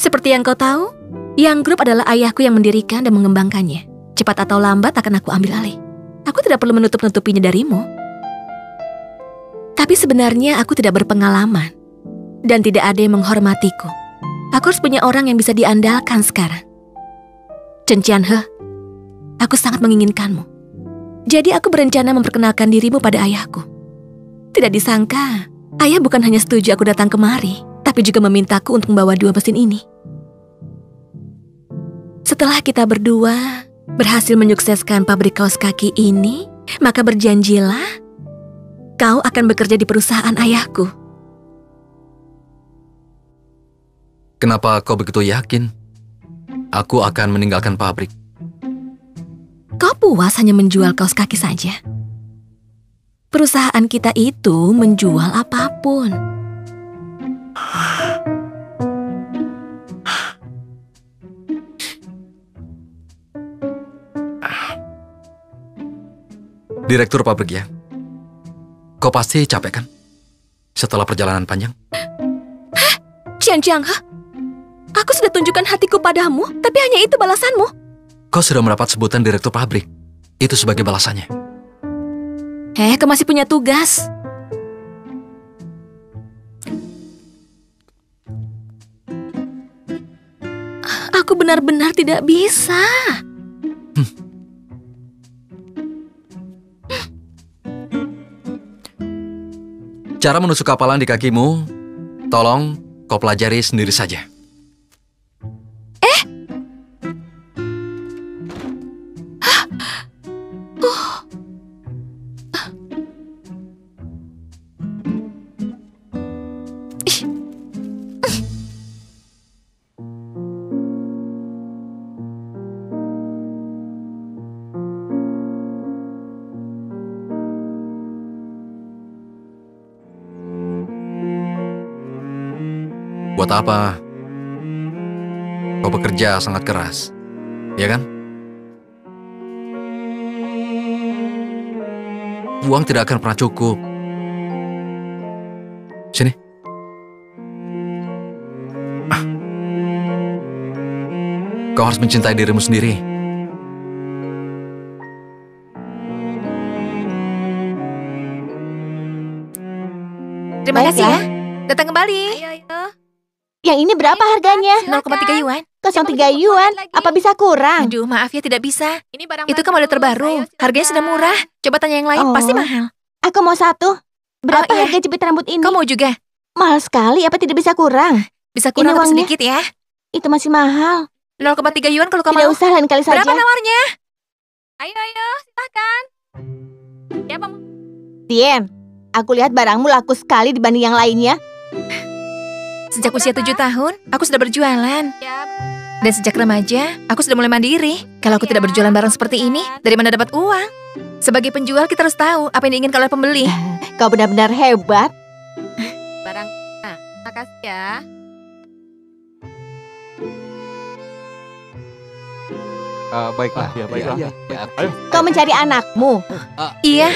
Seperti yang kau tahu, Yang Group adalah ayahku yang mendirikan dan mengembangkannya. Cepat atau lambat akan aku ambil alih. Aku tidak perlu menutup-nutupinya darimu. Tapi sebenarnya aku tidak berpengalaman. Dan tidak ada yang menghormatiku. Aku harus punya orang yang bisa diandalkan sekarang. Chen Qianhe, aku sangat menginginkanmu. Jadi aku berencana memperkenalkan dirimu pada ayahku. Tidak disangka, ayah bukan hanya setuju aku datang kemari, tapi juga memintaku untuk membawa 2 mesin ini. Setelah kita berdua berhasil menyukseskan pabrik kaos kaki ini, maka berjanjilah kau akan bekerja di perusahaan ayahku. Kenapa kau begitu yakin aku akan meninggalkan pabrik? Kau puas hanya menjual kaos kaki saja? Perusahaan kita itu menjual apapun. Direktur pabrik ya? Kau pasti capek kan? Setelah perjalanan panjang? Hah? Qian Jianghe? Aku sudah tunjukkan hatiku padamu, tapi hanya itu balasanmu. Kau sudah mendapat sebutan direktur pabrik. Itu sebagai balasannya. Kau masih punya tugas. Aku benar-benar tidak bisa. Cara menusuk kapalan di kakimu, tolong kau pelajari sendiri saja. Buat apa? Kau bekerja sangat keras, ya kan? Uang tidak akan pernah cukup. Sini. Kau harus mencintai dirimu sendiri. Terima kasih ya. Datang kembali. Yang ini berapa harganya? 0,3 yuan. 0,3 yuan. Apa bisa kurang? Aduh, maaf ya, tidak bisa. Itu kan model terbaru. Harganya sudah murah. Coba tanya yang lain, pasti mahal. Aku mau 1. Berapa iya. harga jepit rambut ini? Kau mau juga? Mahal sekali, apa tidak bisa kurang? Bisa kurang Ini tapi uangnya. sedikit ya. Itu masih mahal. 0,3 yuan kalau kau Tidak mau. usah, lain kali saja. Berapa nawarnya? Ayo, silakan. Siapa mau? Tien, aku lihat barangmu laku sekali dibanding yang lainnya. Sejak usia 7 tahun, aku sudah berjualan. Dan sejak remaja, aku sudah mulai mandiri. Kalau aku tidak berjualan barang seperti ini, dari mana dapat uang? Sebagai penjual, kita harus tahu apa yang diinginkan oleh pembeli. Kau benar-benar hebat. Barang, makasih ya. Baiklah. Kau mencari anakmu. Iya,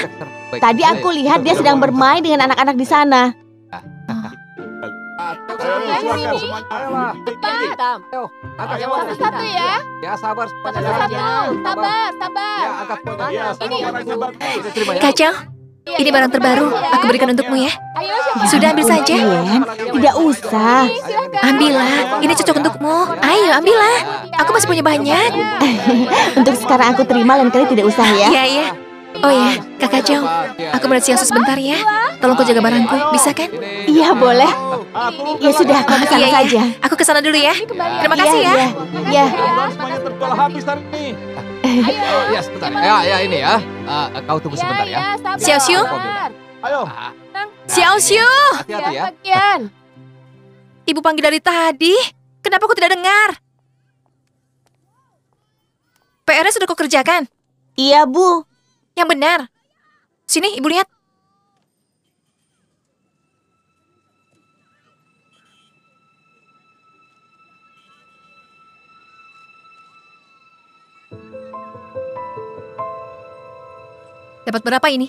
Tadi aku lihat dia sedang bermain dengan anak-anak di sana. Satu ya. Ya, sabar. Sabar. Ya, angkat poinnya. Ya, Ini. kacau. Ini barang terbaru, aku berikan untukmu ya. Ayo, Sudah, ambil saja. Tien, tidak usah. Ambillah, ini cocok untukmu. Ayo, ambillah. Aku masih punya banyak. Untuk sekarang aku terima, lain kali tidak usah ya. Iya. Oh ya, Kak Kacau, aku mau lihat siang sebentar ya. Tolong kau jaga barangku, bisa kan? Iya, boleh. Ya sudah, kau kesana Iya. saja. Aku kesana dulu ya. Terima kasih ya. Iya. Semuanya terjual habis hari ini. Ya, sebentar. Ya, ini ya. Kau tunggu sebentar ya. Xiao Xiu, Ayo, Xiao Xiu. hati-hati ya. Bagian. Ibu panggil dari tadi. Kenapa aku tidak dengar? PR-nya sudah kau kerjakan? Iya, Bu. Yang benar. Sini, Ibu lihat. Dapat berapa ini?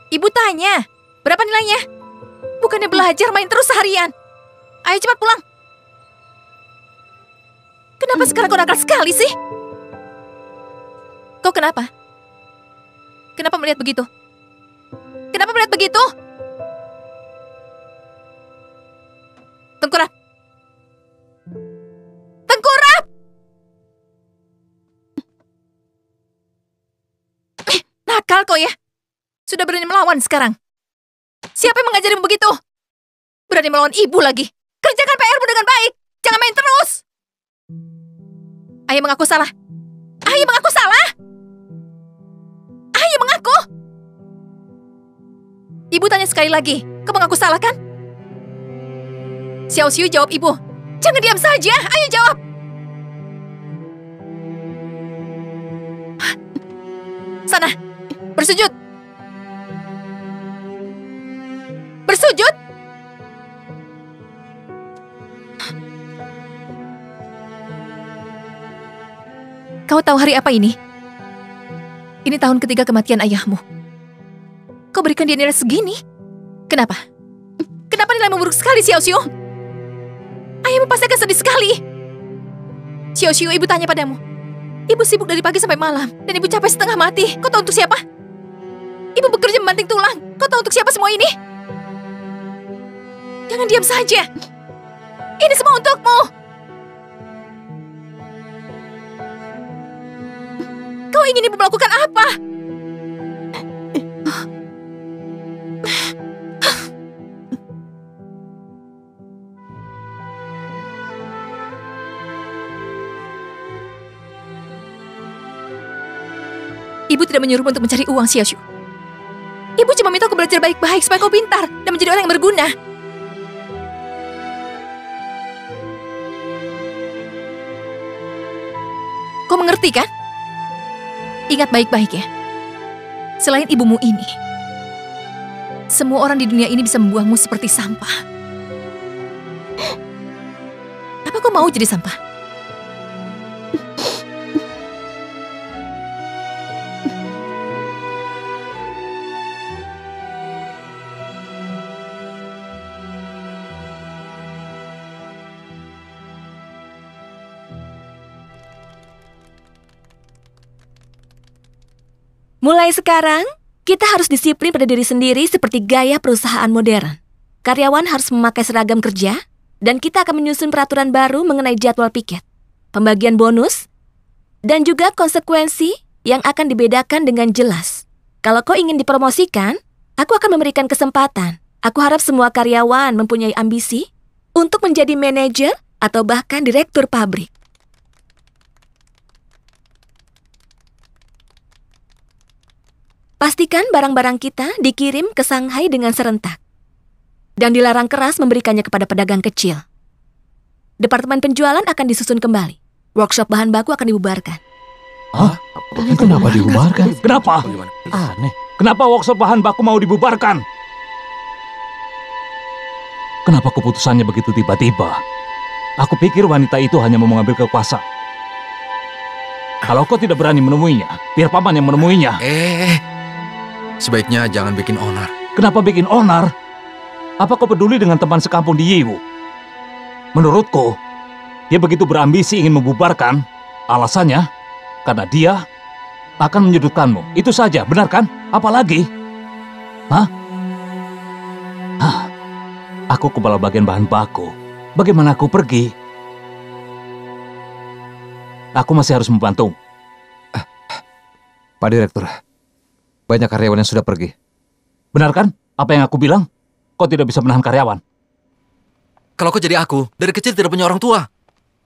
Ibu tanya, berapa nilainya? Bukannya belajar main terus seharian. Ayo cepat pulang. Kenapa sekarang kau nakal sekali sih? Kau kenapa? Kenapa melihat begitu? Kenapa melihat begitu? Tengkurap! Tengkurap! Nakal kau ya? Sudah berani melawan sekarang. Siapa yang mengajarimu begitu? Berani melawan ibu lagi. Kerjakan PR-mu dengan baik. Jangan main terus. Ayo mengaku salah. Ayo mengaku salah. Ayo mengaku. Ibu tanya sekali lagi. Kau mengaku salah kan? Xiao Xiu, jawab ibu. Jangan diam saja. Ayo jawab. Sana. Bersujud. Bersujud. Kau tahu hari apa ini? Ini tahun ketiga kematian ayahmu. Kau berikan dia nilai segini? Kenapa? Kenapa nilai buruk sekali, Xiao Xiu? Ayahmu pasti akan sedih sekali. Xiao Xiu, ibu tanya padamu. Ibu sibuk dari pagi sampai malam, dan ibu capek setengah mati. Kau tahu untuk siapa? Ibu bekerja membanting tulang. Kau tahu untuk siapa semua ini? Jangan diam saja. Ini semua untukmu. Kau ingin ibu melakukan apa? Ibu tidak menyuruhmu untuk mencari uang, Xiao Xiu. Ibu cuma minta kau belajar baik-baik supaya kau pintar dan menjadi orang yang berguna. Kau mengerti kan? Ingat baik-baik ya. Selain ibumu ini, semua orang di dunia ini bisa membuangmu seperti sampah. Apa kau mau jadi sampah? Mulai sekarang, kita harus disiplin pada diri sendiri seperti gaya perusahaan modern. Karyawan harus memakai seragam kerja, dan kita akan menyusun peraturan baru mengenai jadwal piket, pembagian bonus, dan juga konsekuensi yang akan dibedakan dengan jelas. Kalau kau ingin dipromosikan, aku akan memberikan kesempatan. Aku harap semua karyawan mempunyai ambisi untuk menjadi manajer atau bahkan direktur pabrik. Pastikan barang-barang kita dikirim ke Shanghai dengan serentak. Dan dilarang keras memberikannya kepada pedagang kecil. Departemen penjualan akan disusun kembali. Workshop bahan baku akan dibubarkan. Hah? Kenapa dibubarkan? Kenapa? Aneh. Kenapa workshop bahan baku mau dibubarkan? Kenapa keputusannya begitu tiba-tiba? Aku pikir wanita itu hanya mau mengambil kekuasaan. Kalau kau tidak berani menemuinya, biar paman yang menemuinya. Sebaiknya jangan bikin onar. Kenapa bikin onar? Apa kau peduli dengan teman sekampung di Yiwu? Menurutku, dia begitu berambisi ingin membubarkan. Alasannya, karena dia akan menyudutkanmu. Itu saja, benar kan? Apalagi? Hah? Aku kepala bagian bahan baku. Bagaimana aku pergi? Aku masih harus membantu. Pak Direktur, banyak karyawan yang sudah pergi. Benar kan? Apa yang aku bilang? Kau tidak bisa menahan karyawan. Kalau kau jadi aku, dari kecil tidak punya orang tua.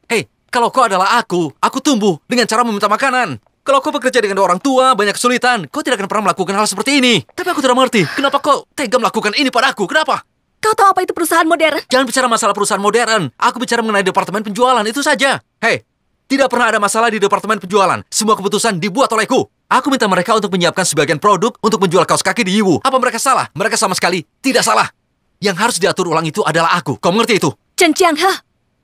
Hei, kalau kau adalah aku tumbuh dengan cara meminta makanan. Kalau kau bekerja dengan orang tua, banyak kesulitan, kau tidak akan pernah melakukan hal seperti ini. Tapi aku tidak mengerti, kenapa kau tega melakukan ini padaku? Kenapa? Kau tahu apa itu perusahaan modern? Jangan bicara masalah perusahaan modern. Aku bicara mengenai departemen penjualan, itu saja. Hei, tidak pernah ada masalah di departemen penjualan. Semua keputusan dibuat olehku. Aku minta mereka untuk menyiapkan sebagian produk untuk menjual kaos kaki di Yiwu. Apa mereka salah? Mereka sama sekali tidak salah. Yang harus diatur ulang itu adalah aku. Kau mengerti itu? Chen Qianghe,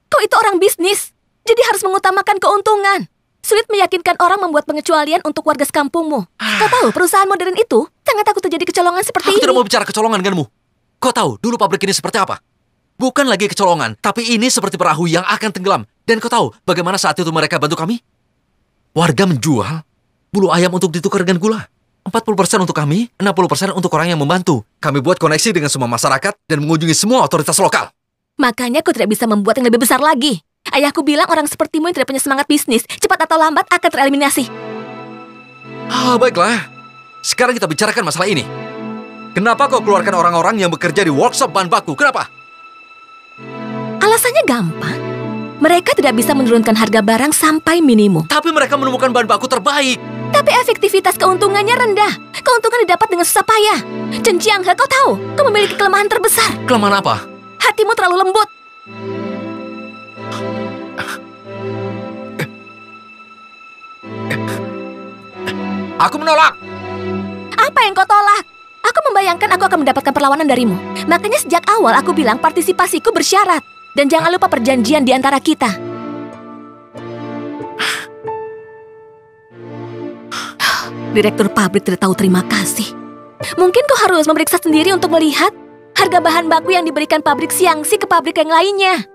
kau itu orang bisnis. Jadi harus mengutamakan keuntungan. Sulit meyakinkan orang membuat pengecualian untuk warga sekampungmu. Kau tahu perusahaan modern itu sangat takut terjadi kecolongan seperti ini. Aku tidak mau bicara kecolongan denganmu. Kau tahu dulu pabrik ini seperti apa? bukan lagi kecolongan, tapi ini seperti perahu yang akan tenggelam. Dan kau tahu bagaimana saat itu mereka bantu kami? Warga menjual bulu ayam untuk ditukar dengan gula. 40% untuk kami, 60% untuk orang yang membantu. Kami buat koneksi dengan semua masyarakat dan mengunjungi semua otoritas lokal. Makanya kau tidak bisa membuat yang lebih besar lagi. Ayahku bilang orang sepertimu yang tidak punya semangat bisnis, cepat atau lambat akan tereliminasi. Baiklah. Sekarang kita bicarakan masalah ini. Kenapa kau keluarkan orang-orang yang bekerja di workshop bahan baku? Kenapa? Alasannya gampang. Mereka tidak bisa menurunkan harga barang sampai minimum. Tapi mereka menemukan bahan baku terbaik. Tapi efektivitas keuntungannya rendah. Keuntungan didapat dengan susah payah. Chen Jianghe, kau tahu, kau memiliki kelemahan terbesar. Kelemahan apa? Hatimu terlalu lembut. Aku menolak. Apa yang kau tolak? Aku membayangkan aku akan mendapatkan perlawanan darimu. Makanya sejak awal aku bilang partisipasiku bersyarat. Dan jangan lupa perjanjian di antara kita. Direktur pabrik tidak tahu terima kasih. Mungkin kau harus memeriksa sendiri untuk melihat harga bahan baku yang diberikan pabrik Xiangxi ke pabrik yang lainnya.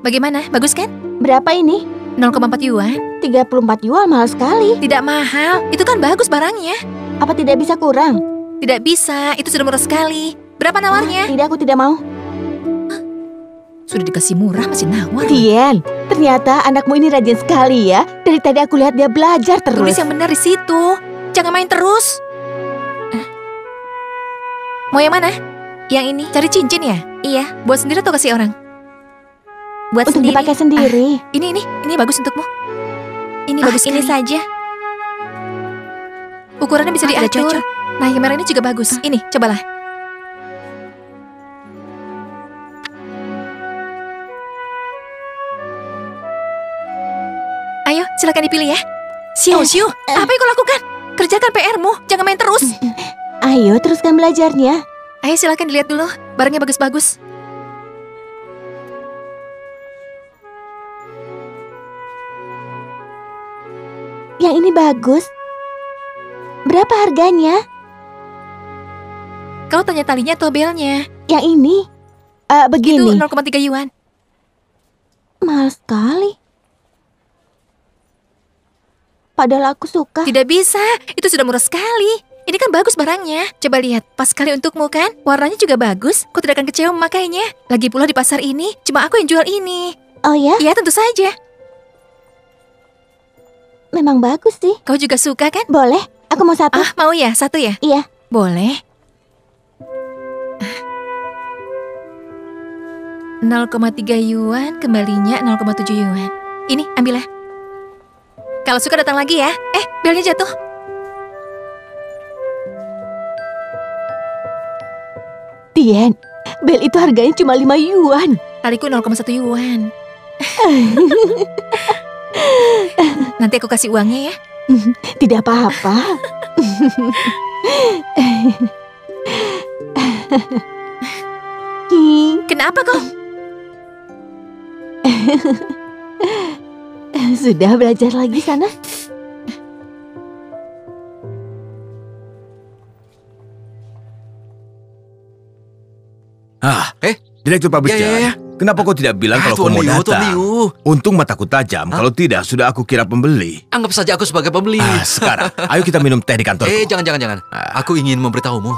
Bagaimana? Bagus kan? Berapa ini? 0,4 yuan. 34 yuan, mahal sekali. Tidak mahal. Itu kan bagus barangnya. Apa tidak bisa kurang? Tidak bisa. Itu sudah murah sekali. Berapa nawarnya? Tidak, aku tidak mau. Sudah dikasih murah masih nawar. Tien, ternyata anakmu ini rajin sekali ya. Dari tadi aku lihat dia belajar terus. Tulis yang benar di situ. Jangan main terus. Mau yang mana? Yang ini. Cari cincin ya? Iya. Buat sendiri atau kasih orang? Buat untuk sendiri. dipakai sendiri. Ini bagus untukmu. Ini bagus ini saja. Ukurannya bisa diatur. Nah, yang merah ini juga bagus. Ini, cobalah. Ayo, silakan dipilih ya. Xiu, apa yang kau lakukan? Kerjakan PR-mu, jangan main terus. Ayo, teruskan belajarnya. Ayo, silakan dilihat dulu. Barangnya bagus-bagus. Yang ini bagus. Berapa harganya? Kau tanya talinya atau belnya? Yang ini? Begini. Itu 0,3 yuan. Mahal sekali. Padahal aku suka. Tidak bisa, itu sudah murah sekali. Ini kan bagus barangnya. Coba lihat, pas sekali untukmu kan? Warnanya juga bagus. Kau tidak akan kecewa memakainya. Lagi pula di pasar ini, cuma aku yang jual ini. Oh ya? Iya, tentu saja. Memang bagus sih. Kau juga suka kan? Boleh, aku mau satu. Mau ya? Satu ya? Iya. Boleh. 0,3 yuan, kembalinya 0,7 yuan. Ini, ambillah. Kalau suka datang lagi ya. Belnya jatuh. Tien, bel itu harganya cuma 5 yuan. Taliku 0,1 yuan. Nanti aku kasih uangnya ya. Tidak apa-apa. Kenapa kau? Sudah belajar lagi sana? Direktur pabrik Jan, kenapa kau tidak bilang kalau kau mau datang? Untung mataku tajam, kalau tidak sudah aku kira pembeli. Anggap saja aku sebagai pembeli. Sekarang, ayo kita minum teh di kantorku. Jangan. Aku ingin memberitahumu.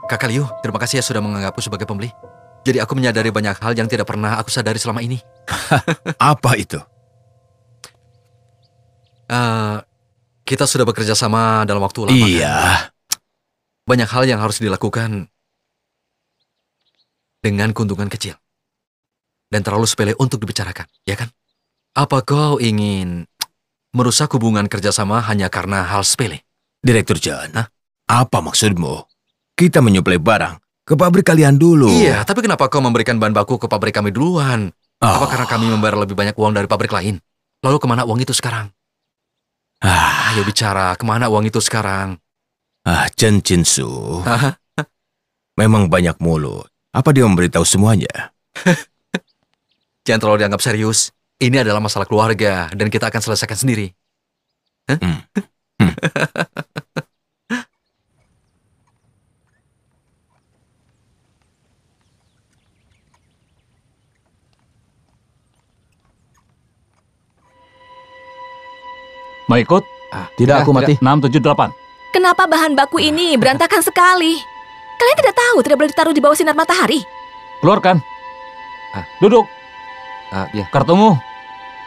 Kakak Liu, terima kasih ya sudah menganggapku sebagai pembeli. Jadi aku menyadari banyak hal yang tidak pernah aku sadari selama ini. Apa itu? Kita sudah bekerja sama dalam waktu lama. Iya. Kan? Banyak hal yang harus dilakukan dengan keuntungan kecil. Dan terlalu sepele untuk dibicarakan, ya kan? Apa kau ingin merusak hubungan kerjasama hanya karena hal sepele? Direktur Jan, apa maksudmu? Kita menyuplai barang ke pabrik kalian dulu. Iya, tapi kenapa kau memberikan bahan baku ke pabrik kami duluan? Apa karena kami membayar lebih banyak uang dari pabrik lain? Lalu kemana uang itu sekarang? Ayo bicara, kemana uang itu sekarang? Chen Jinsu. Memang banyak mulut. Apa dia memberitahu semuanya? Jangan terlalu dianggap serius. Ini adalah masalah keluarga dan kita akan selesaikan sendiri. Hah? Mau ikut? Tidak, aku mati. 6, 7, 8. Kenapa bahan baku ini berantakan sekali? Kalian tidak tahu tidak boleh ditaruh di bawah sinar matahari? Keluarkan. Duduk. Ya. Kartumu.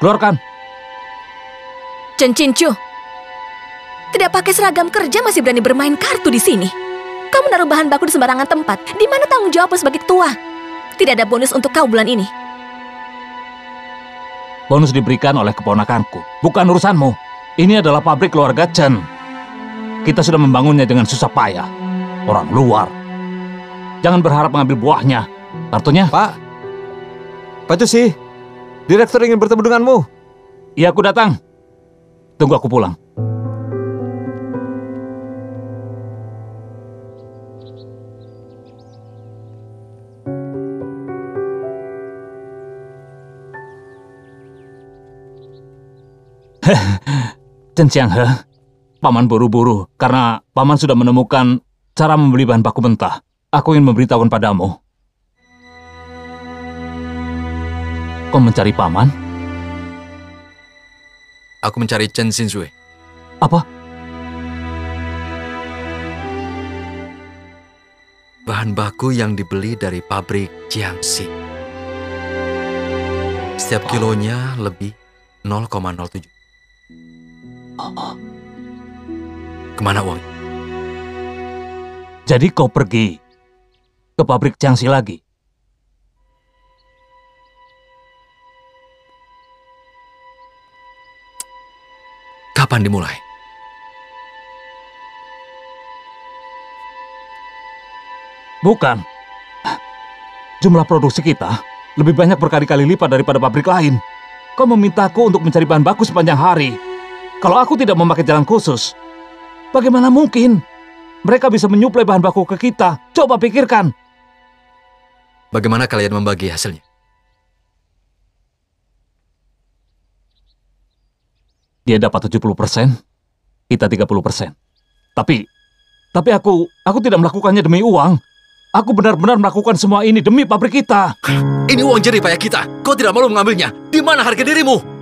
Keluarkan. Chen Qingqiu, tidak pakai seragam kerja masih berani bermain kartu di sini. Kamu naruh bahan baku di sembarangan tempat. Di mana tanggung jawabmu sebagai ketua? Tidak ada bonus untuk kau bulan ini. Bonus diberikan oleh keponakanku. Bukan urusanmu. Ini adalah pabrik keluarga Chen. Kita sudah membangunnya dengan susah payah. Orang luar. Jangan berharap mengambil buahnya. Kartunya? Pak Cusi, direktur ingin bertemu denganmu. Iya, aku datang. Tunggu aku pulang. Chen Xianghe, Paman buru-buru karena Paman sudah menemukan cara membeli bahan baku mentah. Aku ingin memberitahukan padamu. Kau mencari Paman? Aku mencari Chen Xinzui. Apa? Bahan baku yang dibeli dari pabrik Jiangxi. Setiap kilonya lebih 0,07. Kemana uang? Jadi kau pergi ke pabrik Jiangxi lagi? Kapan dimulai? Bukan. Jumlah produksi kita lebih banyak berkali-kali lipat daripada pabrik lain. Kau memintaku untuk mencari bahan baku sepanjang hari. Kalau aku tidak memakai jalan khusus, bagaimana mungkin mereka bisa menyuplai bahan baku ke kita? Coba pikirkan. Bagaimana kalian membagi hasilnya? Dia dapat 70%, kita 30%. Tapi aku tidak melakukannya demi uang. Aku benar-benar melakukan semua ini demi pabrik kita. Ini uang jerih payah kita. Kau tidak malu mengambilnya. Di mana harga dirimu?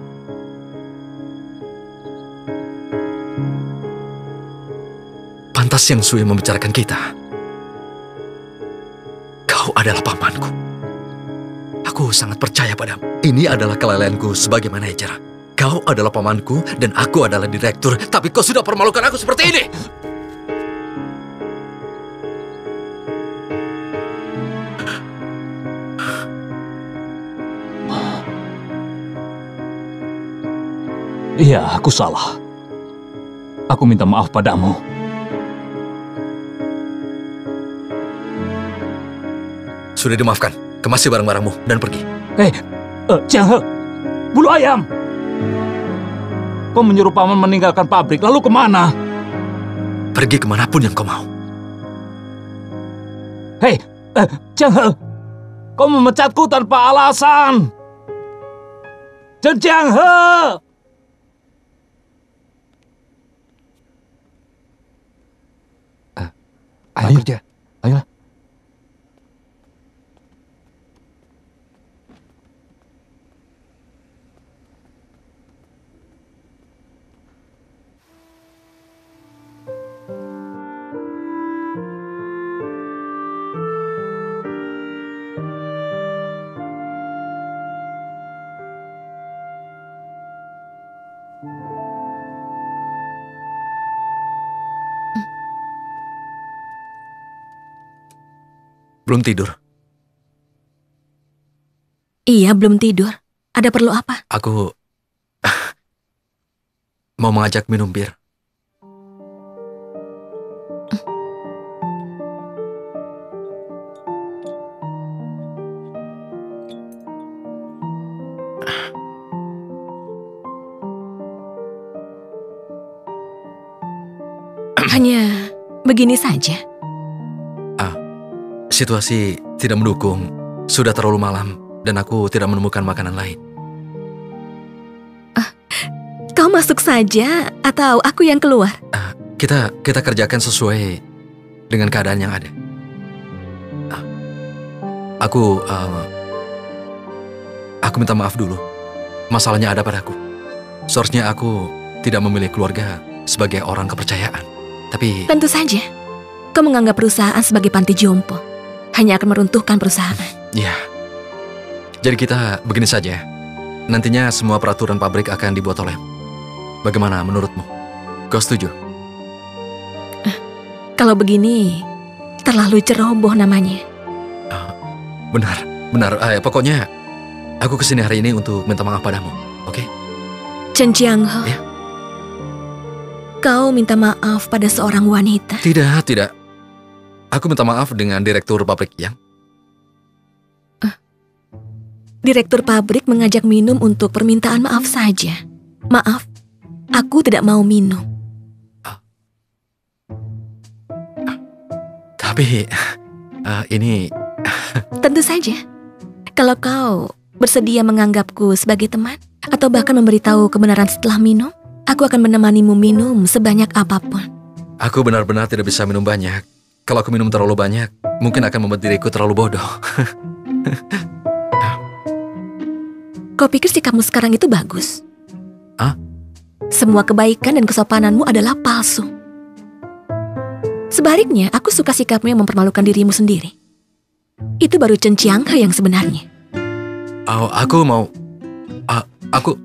Pantas Yang Sui membicarakan kita. Kau adalah pamanku. Aku sangat percaya padamu. Ini adalah kelalaianku sebagai manajer. Kau adalah pamanku dan aku adalah direktur. Tapi kau sudah permalukan aku seperti ini. Iya, aku salah. Aku minta maaf padamu. Sudah dimaafkan. Kemasi barang-barangmu dan pergi. Jianghe, bulu ayam. Kau menyuruh paman meninggalkan pabrik, lalu kemana? Pergi kemanapun yang kau mau. Jianghe, kau memecatku tanpa alasan. Jianghe! Ayo kerja. Ayolah. Belum tidur? Iya, belum tidur. Ada perlu apa? Aku mau mengajak minum bir. Hanya begini saja. Situasi tidak mendukung. Sudah terlalu malam dan aku tidak menemukan makanan lain. Kau masuk saja atau aku yang keluar? Kita kerjakan sesuai dengan keadaan yang ada. Aku minta maaf dulu. Masalahnya ada padaku. Seharusnya aku tidak memilih keluarga sebagai orang kepercayaan. Tapi... Tentu saja. Kau menganggap perusahaan sebagai panti jompo. Hanya akan meruntuhkan perusahaan. Ya. Jadi kita begini saja. Nantinya semua peraturan pabrik akan dibuat olehmu. Bagaimana menurutmu? Kau setuju? Kalau begini, terlalu ceroboh namanya. Benar. Pokoknya, aku kesini hari ini untuk minta maaf padamu, oke? Chen Jianghe, Ya? Kau minta maaf pada seorang wanita? Tidak. Aku minta maaf dengan direktur pabrik Yang. Direktur pabrik mengajak minum untuk permintaan maaf saja. Maaf, aku tidak mau minum. Tapi, ini... Tentu saja. Kalau kau bersedia menganggapku sebagai teman, atau bahkan memberitahu kebenaran setelah minum, aku akan menemanimu minum sebanyak apapun. Aku benar-benar tidak bisa minum banyak. Kalau aku minum terlalu banyak, mungkin akan membuat diriku terlalu bodoh. Kau pikir sikapmu sekarang itu bagus? Hah? Semua kebaikan dan kesopananmu adalah palsu. Sebaliknya, aku suka sikapmu yang mempermalukan dirimu sendiri. Itu baru Chen Jianghe yang sebenarnya. Aku mau... Aku...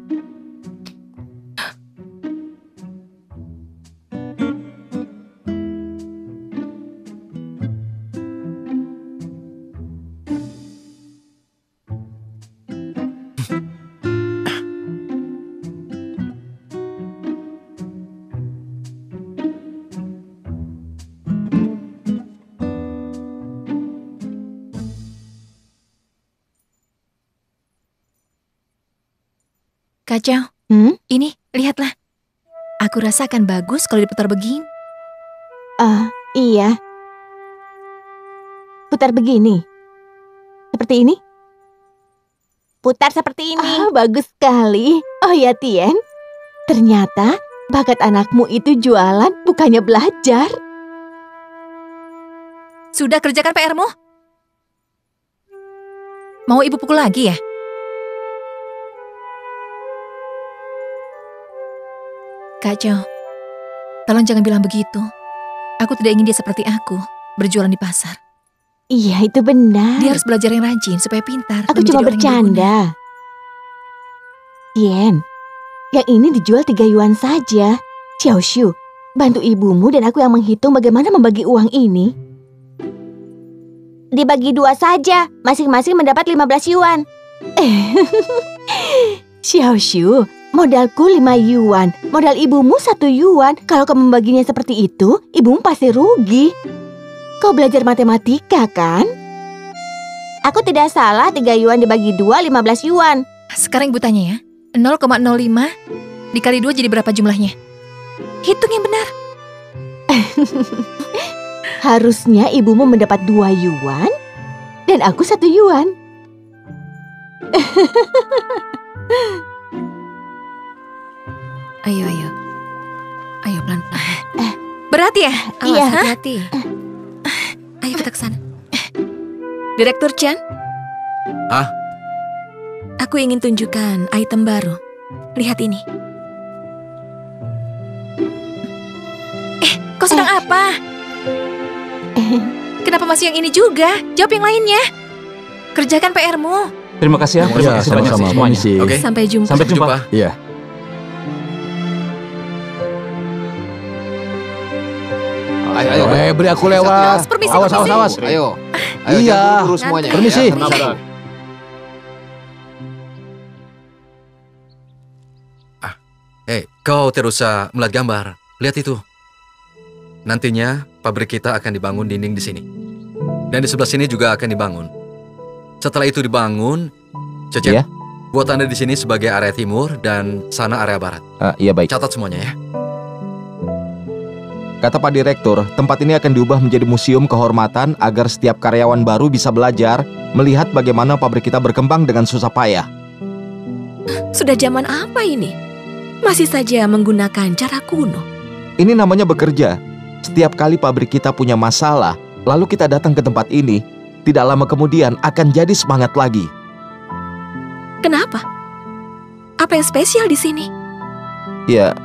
Kacau. Ini, lihatlah. Aku rasa akan bagus kalau diputar begini. Iya. Putar begini. Seperti ini? Putar seperti ini. Bagus sekali. Oh ya, Tien. Ternyata bakat anakmu itu jualan, bukannya belajar. Sudah kerjakan PR-mu? Mau ibu pukul lagi ya? Kacau. Tolong jangan bilang begitu. Aku tidak ingin dia seperti aku, berjualan di pasar. Iya, itu benar. Dia harus belajar yang rajin supaya pintar. Aku cuma bercanda. Tien, yang ini dijual 3 yuan saja. Xiaoshu, bantu ibumu dan aku yang menghitung bagaimana membagi uang ini. Dibagi 2 saja, masing-masing mendapat 15 yuan. Xiaoshu, modalku 5 yuan, modal ibumu 1 yuan. Kalau kau membaginya seperti itu, ibumu pasti rugi. Kau belajar matematika kan? Aku tidak salah, 3 yuan dibagi 2, 15 yuan. Sekarang ibu tanya ya, 0,05 dikali 2 jadi berapa jumlahnya? Hitung yang benar. Harusnya ibumu mendapat 2 yuan, dan aku 1 yuan. Ayo pelan-pelan. Berat ya? Awas, Iya. hati-hati. Ayo kita ke sana. Direktur Chen. Aku ingin tunjukkan item baru. Lihat ini. Kau sedang apa? Kenapa masih yang ini juga? Jawab yang lainnya. Kerjakan PR-mu. Terima kasih ya. Terima kasih banyak semuanya. Oke. Sampai jumpa. Sampai jumpa. Iya. Ayo. Beri aku lewat. Permisi, Awas. Ayo. Iya. Jangan buru semuanya. Permisi. Ya, tenang. Kau tidak usah melihat gambar. Lihat itu. Nantinya pabrik kita akan dibangun dinding di sini. Dan di sebelah sini juga akan dibangun. Setelah itu dibangun, Cecep, Iya. buat Anda di sini sebagai area timur dan sana area barat. Iya baik. Catat semuanya ya. Kata Pak Direktur, tempat ini akan diubah menjadi museum kehormatan agar setiap karyawan baru bisa belajar melihat bagaimana pabrik kita berkembang dengan susah payah. Sudah zaman apa ini? Masih saja menggunakan cara kuno. Ini namanya bekerja. Setiap kali pabrik kita punya masalah, lalu kita datang ke tempat ini, tidak lama kemudian akan jadi semangat lagi. Kenapa? Apa yang spesial di sini? Ya,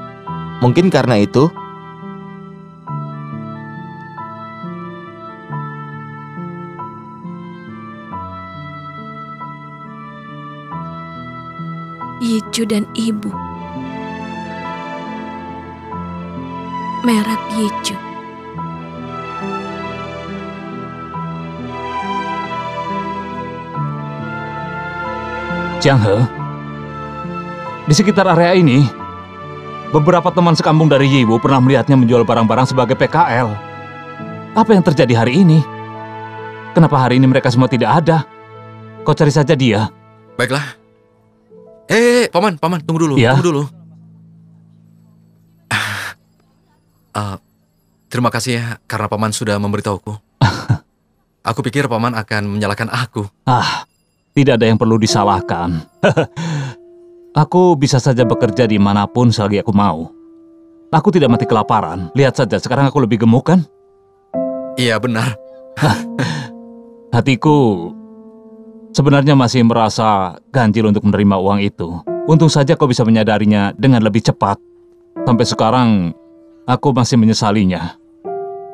mungkin karena itu. Yicu dan Ibu. Merek Yicu. Jiang He, di sekitar area ini, beberapa teman sekampung dari Yiwu pernah melihatnya menjual barang-barang sebagai PKL. Apa yang terjadi hari ini? Kenapa hari ini mereka semua tidak ada? Kau cari saja dia. Baiklah. Paman, tunggu dulu, Ya? tunggu dulu. Terima kasih ya, karena Paman sudah memberitahuku. Aku pikir Paman akan menyalahkan aku. Tidak ada yang perlu disalahkan. Aku bisa saja bekerja dimanapun selagi aku mau. Aku tidak mati kelaparan. Lihat saja, sekarang aku lebih gemuk kan? Iya, benar. Hatiku sebenarnya masih merasa ganjil untuk menerima uang itu. Untung saja kau bisa menyadarinya dengan lebih cepat. Sampai sekarang, aku masih menyesalinya.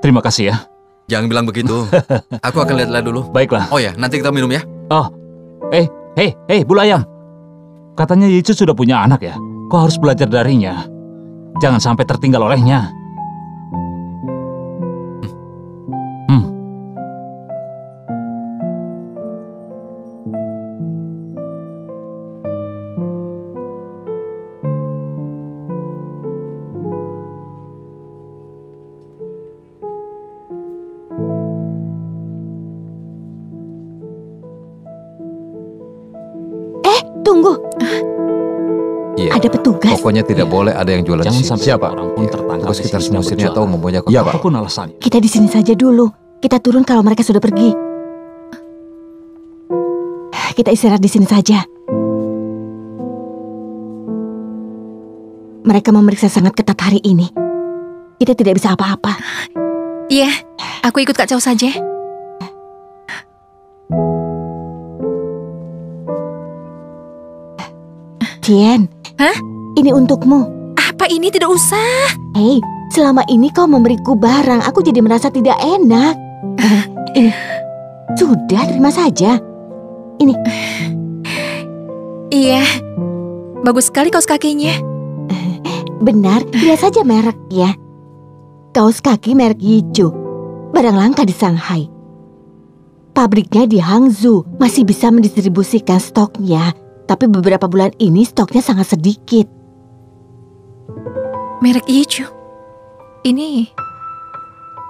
Terima kasih ya. Jangan bilang begitu. Aku akan lihat-lihat dulu. Baiklah. Oh ya, nanti kita minum ya. Oh, hei, Bulu Ayam. Katanya Yicu sudah punya anak ya? Kau harus belajar darinya. Jangan sampai tertinggal olehnya. Tunggu. Iya. Ada petugas. Pokoknya tidak boleh ada yang jualan Jangan di sini. sampai Siapa? orang pun tertangkap. Terus kita harus mengusirnya atau mempunyai Iya, Pak. Apapun alasannya. Kita di sini saja dulu. Kita turun kalau mereka sudah pergi. Kita istirahat di sini saja. Mereka memeriksa sangat ketat hari ini. Kita tidak bisa apa-apa. Iya, aku ikut Kak Chow saja. Tien. Hah? Ini untukmu. Apa ini? Tidak usah. Hei, selama ini kau memberiku barang, aku jadi merasa tidak enak. Ini. Sudah, terima saja. Ini. Iya, bagus sekali kaos kakinya. Benar, lihat saja mereknya. Kaos kaki merek Yicu. Barang langka di Shanghai. Pabriknya di Hangzhou, masih bisa mendistribusikan stoknya. Tapi beberapa bulan ini stoknya sangat sedikit. Merek Yicu. Ini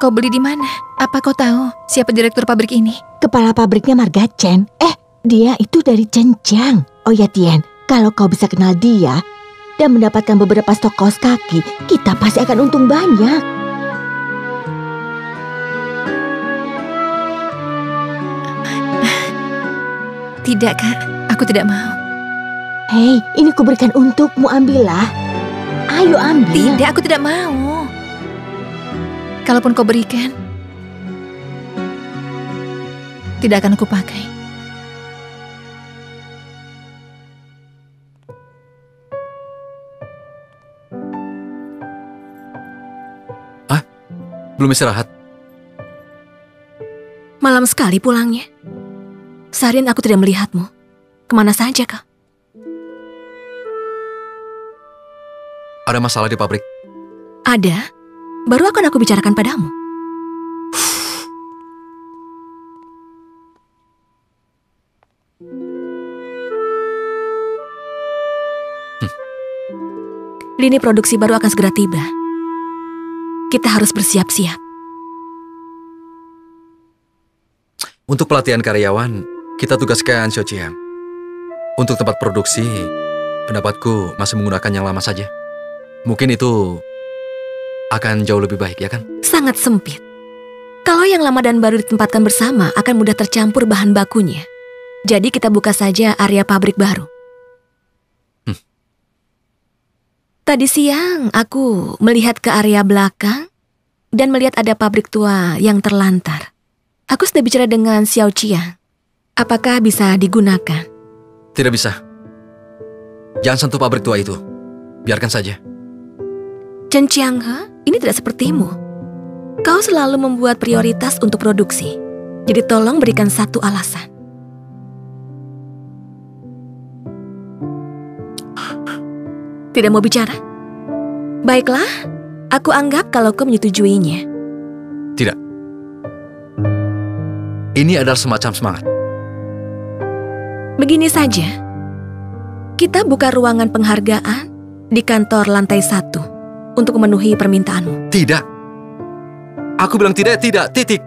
kau beli di mana? Apa kau tahu siapa direktur pabrik ini? Kepala pabriknya Marga Chen. Dia itu dari Zhenjiang. Oh ya Tien, kalau kau bisa kenal dia dan mendapatkan beberapa stok kaos kaki, kita pasti akan untung banyak. Tidak, Kak. Aku tidak mau. Hei, ini kuberikan untukmu, ambillah. Ayo ambil. Tidak, aku tidak mau. Kalaupun kau berikan, tidak akan aku pakai. Belum istirahat. Malam sekali pulangnya. Seharian aku tidak melihatmu. Kemana saja kau? Ada masalah di pabrik. Ada. Baru akan aku bicarakan padamu. Lini produksi baru akan segera tiba. Kita harus bersiap-siap. Untuk pelatihan karyawan, kita tugaskan Xiao Chiang. Untuk tempat produksi, pendapatku masih menggunakan yang lama saja. Mungkin itu akan jauh lebih baik, ya kan? Sangat sempit. Kalau yang lama dan baru ditempatkan bersama, akan mudah tercampur bahan bakunya. Jadi kita buka saja area pabrik baru. Tadi siang aku melihat ke area belakang dan melihat ada pabrik tua yang terlantar. Aku sudah bicara dengan Xiao Chiang. Apakah bisa digunakan? Tidak bisa. Jangan sentuh pabrik tua itu. Biarkan saja. Chen Chianghe, ini tidak sepertimu. Kau selalu membuat prioritas untuk produksi. Jadi tolong berikan satu alasan. Tidak mau bicara? Baiklah, aku anggap kalau kau menyetujuinya. Tidak. Ini adalah semacam semangat. Begini saja. Kita buka ruangan penghargaan di kantor lantai 1 untuk memenuhi permintaanmu. Tidak. Aku bilang tidak, titik.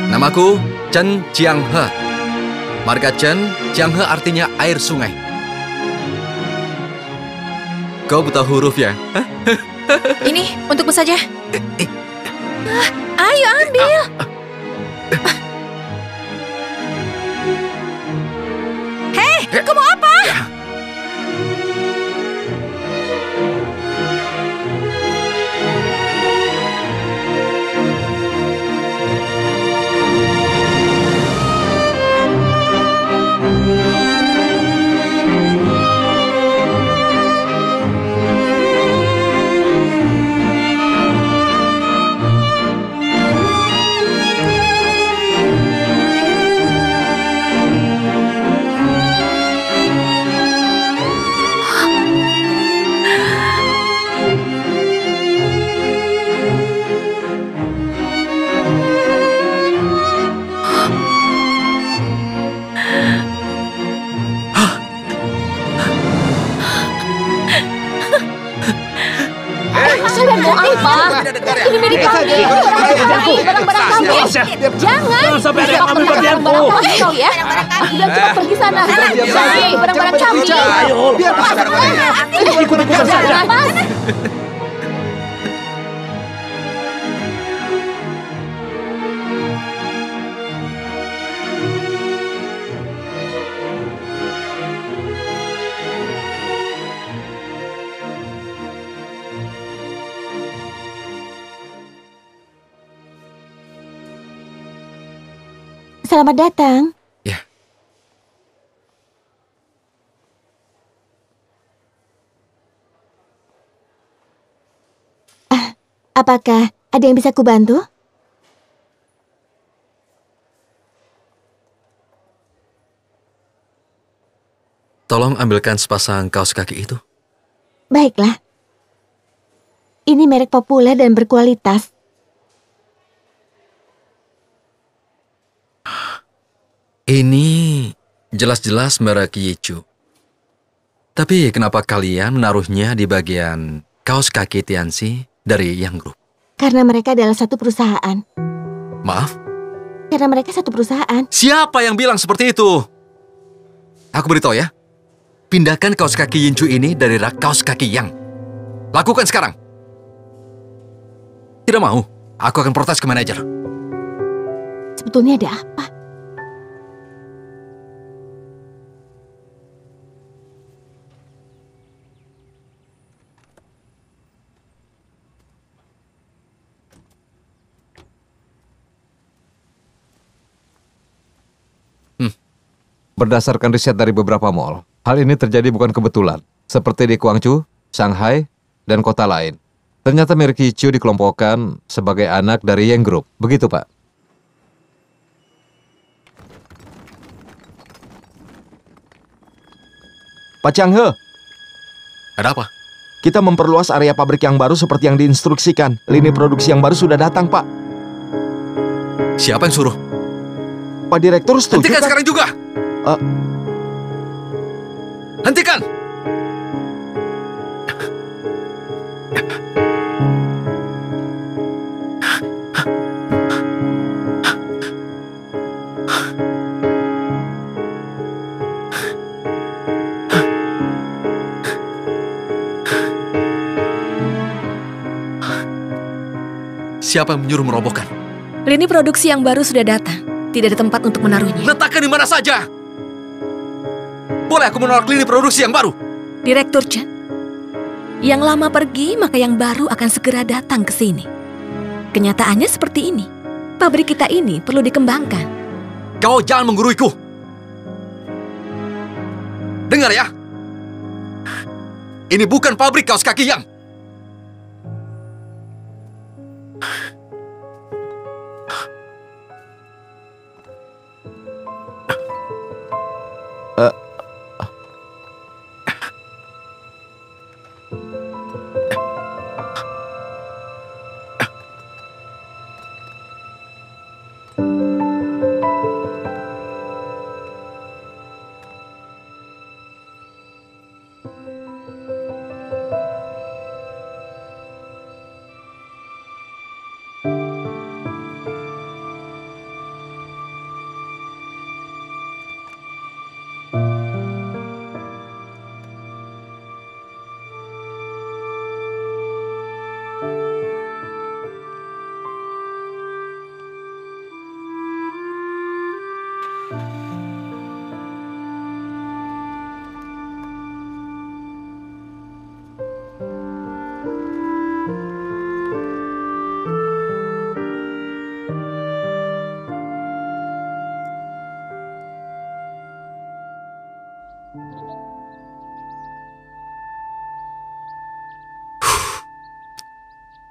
Namaku Chen Chianghe. Marga Chen Chianghe artinya air sungai. Kau buta huruf ya? Ini untukmu saja. Ayo ambil. Hei, kau mau apa? Ini milik kami. Barang-barang kami. Jangan sampai ada yang ambil bagianku. Kau ya. Biar cepat pergi sana. Barang-barang kami. Ayo, ikut-ikutan saja. Selamat datang. Ya. Apakah ada yang bisa kubantu? Tolong ambilkan sepasang kaos kaki itu. Baiklah. Ini merek populer dan berkualitas. Ini jelas-jelas merek Yichu. Tapi kenapa kalian menaruhnya di bagian kaos kaki Tianxi dari Yang Group? Karena mereka adalah satu perusahaan. Maaf? Karena mereka satu perusahaan. Siapa yang bilang seperti itu? Aku beritahu ya. Pindahkan kaos kaki Yinchu ini dari rak kaos kaki Yang. Lakukan sekarang. Tidak mau, aku akan protes ke manajer. Sebetulnya ada apa? Berdasarkan riset dari beberapa mall, hal ini terjadi bukan kebetulan. Seperti di Guangzhou, Shanghai, dan kota lain. Ternyata merek Yichu dikelompokkan sebagai anak dari Yang Group. Begitu, Pak. Pak Changhe, Ada apa? kita memperluas area pabrik yang baru seperti yang diinstruksikan. Lini produksi yang baru sudah datang, Pak. Siapa yang suruh? Pak Direktur setuju, Hentikan kan? sekarang juga! Hentikan! Siapa yang menyuruh merobohkan? Lini produksi yang baru sudah datang. Tidak ada tempat untuk menaruhnya. Letakkan di mana saja! Boleh aku menolak lini produksi yang baru? Direktur Chen, yang lama pergi maka yang baru akan segera datang ke sini. Kenyataannya seperti ini. Pabrik kita ini perlu dikembangkan. Kau jangan mengguruiku! Dengar ya! Ini bukan pabrik kaos kaki Yang.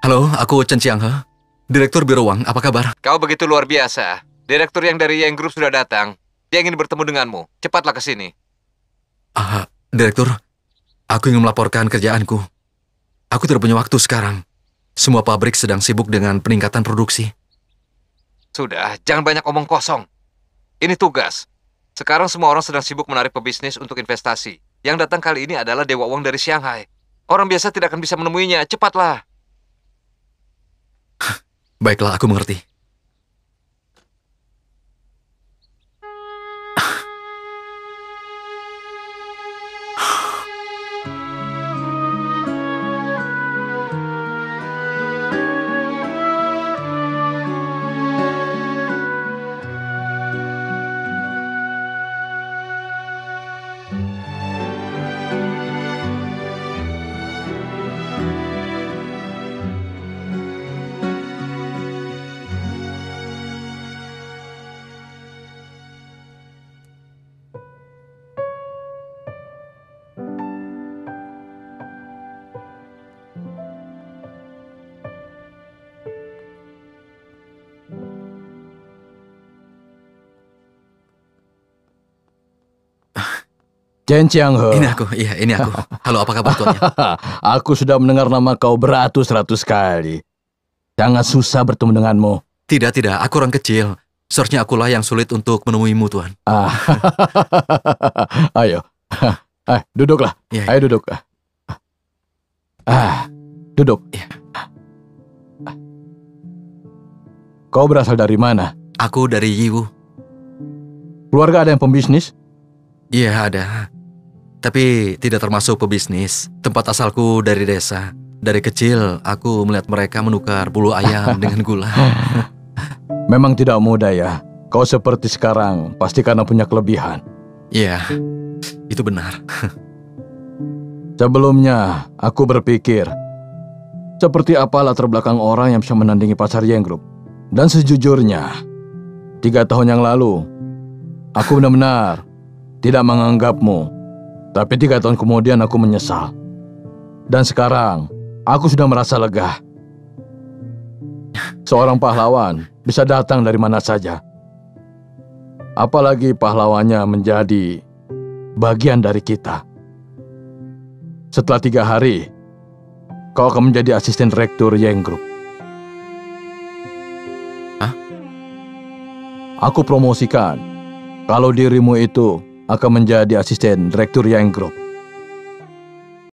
Halo, aku Chen Xianghe, Direktur Biro Uang. Apa kabar? Kau begitu luar biasa. Direktur yang dari Yang Group sudah datang. Dia ingin bertemu denganmu. Cepatlah ke sini. Direktur, aku ingin melaporkan kerjaanku. Aku tidak punya waktu sekarang. Semua pabrik sedang sibuk dengan peningkatan produksi. Sudah, jangan banyak omong kosong. Ini tugas. Sekarang semua orang sedang sibuk menarik pebisnis untuk investasi. Yang datang kali ini adalah Dewa Uang dari Shanghai. Orang biasa tidak akan bisa menemuinya. Cepatlah. Baiklah, aku mengerti. Chen Qianghe. Ini aku. Halo, apa kabar tuannya? Aku sudah mendengar nama kau beratus-ratus kali. Sangat susah bertemu denganmu. Tidak, aku orang kecil. Seharusnya akulah yang sulit untuk menemuimu, Tuan. Ayo, duduklah. Ayo duduk. Duduk. Kau berasal dari mana? Aku dari Yiwu. Keluarga ada yang pembisnis? Iya, ada. Tapi tidak termasuk pebisnis. Tempat asalku dari desa. Dari kecil, aku melihat mereka menukar bulu ayam dengan gula. Memang tidak mudah ya. Kau seperti sekarang, pasti karena punya kelebihan. Iya, itu benar. Sebelumnya, aku berpikir, seperti apa latar belakang orang yang bisa menandingi pasar Yang Group. Dan sejujurnya, 3 tahun yang lalu, aku benar-benar tidak menganggapmu. Tapi 3 tahun kemudian aku menyesal. Dan sekarang, aku sudah merasa lega. Seorang pahlawan bisa datang dari mana saja. Apalagi pahlawannya menjadi bagian dari kita. Setelah 3 hari, kau akan menjadi asisten direktur Yang Group. Aku promosikan kalau dirimu itu akan menjadi asisten direktur Yang Group.